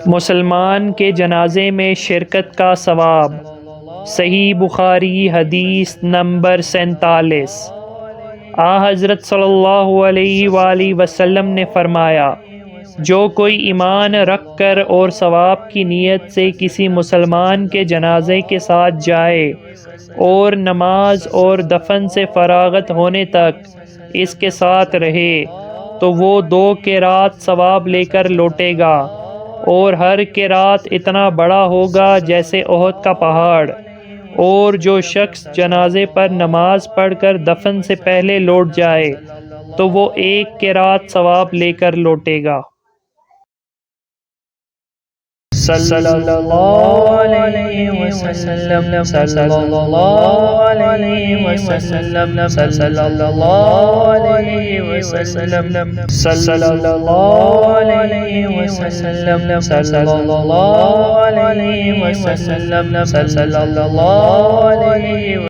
مسلمان کے جنازے میں شرکت کا ثواب۔ صحیح بخاری حدیث نمبر 47۔ حضرت صلی اللہ علیہ وآلہ وسلم نے فرمایا، جو کوئی ایمان رکھ کر اور ثواب کی نیت سے کسی مسلمان کے جنازے کے ساتھ جائے اور نماز اور دفن سے فراغت ہونے تک اس کے ساتھ رہے تو وہ 2 قیرات ثواب لے کر لوٹے گا، اور ہر قیرات اتنا بڑا ہوگا جیسے احد کا پہاڑ۔ اور جو شخص جنازے پر نماز پڑھ کر دفن سے پہلے لوٹ جائے تو وہ 1 قیرات ثواب لے کر لوٹے گا۔ صلی اللہ علیہ وسلم، صلی اللہ علیہ وسلم، صلی اللہ علیہ وسلم، صلی اللہ علیہ وسلم، صلی اللہ علیہ وسلم، صلی اللہ علیہ وسلم۔